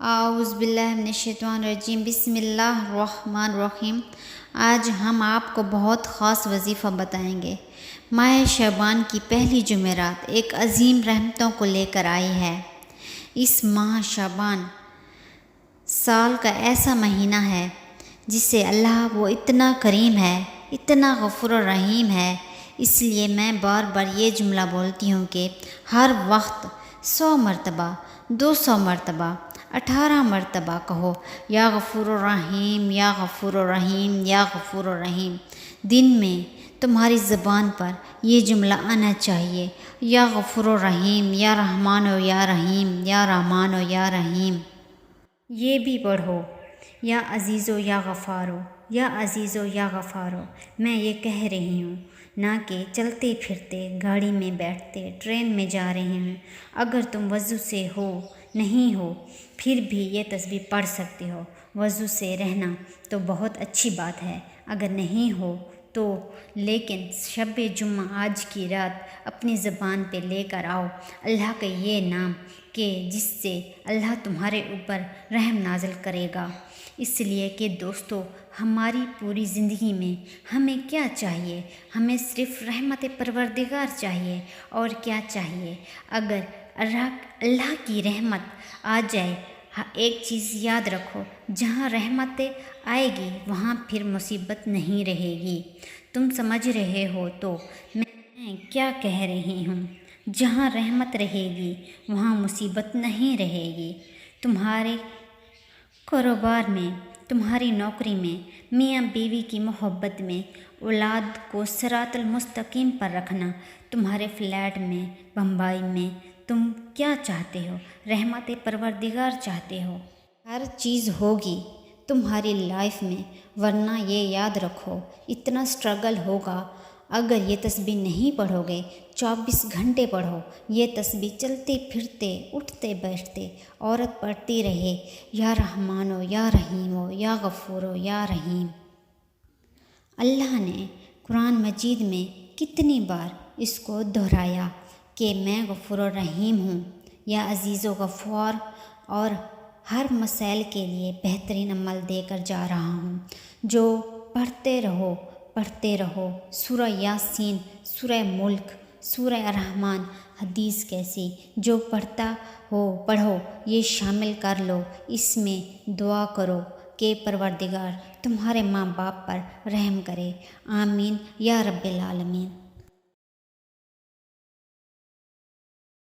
اعوذ باللہ من الشیطان الرجیم بسم اللہ الرحمن الرحیم۔ آج ہم آپ کو بہت خاص وظیفہ بتائیں گے۔ ماہ شعبان کی پہلی جمعرات ایک عظیم رحمتوں کو لے کر آئی ہے۔ اس ماہ شعبان سال کا ایسا مہینہ ہے جس سے اللہ وہ اتنا کریم ہے، اتنا غفور و رحیم ہے۔ اس لیے میں بار بار یہ جملہ بولتی ہوں کہ ہر وقت 100 مرتبہ، 200 مرتبہ، 18 مرتبہ کہو یا غفور الرحیم، یا غفور الرحیم، یا غفور الرحیم۔ دن میں تمہاری زبان پر یہ جملہ آنا چاہیے، یا غفور الرحیم، یا رحمان و یا رحیم، یا رحمان و یا رحیم۔ یہ بھی پڑھو یا عزیز و یا غفارو، یا عزیز و یا غفارو۔ میں یہ کہہ رہی ہوں نہ کہ چلتے پھرتے، گاڑی میں بیٹھتے، ٹرین میں جا رہے ہوں۔ اگر تم وضو سے نہیں ہو پھر بھی یہ تسبیح پڑھ سکتے ہو۔ وضو سے رہنا تو بہت اچھی بات ہے، اگر نہیں ہو تو لیکن شب جمعہ آج کی رات اپنی زبان پہ لے کر آؤ اللہ کا یہ نام کہ جس سے اللہ تمہارے اوپر رحم نازل کرے گا۔ اس لیے کہ دوستو، ہماری پوری زندگی میں ہمیں کیا چاہیے؟ ہمیں صرف رحمت پروردگار چاہیے، اور کیا چاہیے؟ اگر اللہ کی رحمت آ جائے، ایک چیز یاد رکھو، جہاں رحمت آئے گی وہاں پھر مصیبت نہیں رہے گی۔ تم سمجھ رہے ہو تو میں کیا کہہ رہی ہوں؟ جہاں رحمت رہے گی وہاں مصیبت نہیں رہے گی۔ تمہارے کاروبار میں، تمہاری نوکری میں، میاں بیوی کی محبت میں، اولاد کو صراط المستقیم پر رکھنا، تمہارے فلیٹ میں، بمبئی میں، تم کیا چاہتے ہو؟ رحمت پروردگار چاہتے ہو۔ ہر چیز ہوگی تمہاری لائف میں، ورنہ یہ یاد رکھو اتنا سٹرگل ہوگا۔ اگر یہ تسبیح نہیں پڑھو گے، 24 گھنٹے پڑھو یہ تسبیح، چلتے پھرتے، اٹھتے بیٹھتے عورت پڑھتی رہے، یا رحمان و یا رحیم و یا غفور و یا رحیم۔ اللہ نے قرآن مجید میں کتنی بار اس کو دہرایا کہ میں غفور الرحیم ہوں، یا عزیز و غفار، اور ہر مسائل کے لیے بہترین عمل دے کر جا رہا ہوں۔ جو پڑھتے رہو سورہ یاسین، سورہ ملک، سورہ الرحمن، حدیث کیسی، جو پڑھو یہ شامل کر لو۔ اس میں دعا کرو کہ پروردگار تمہارے ماں باپ پر رحم کرے، آمین یا رب العالمین۔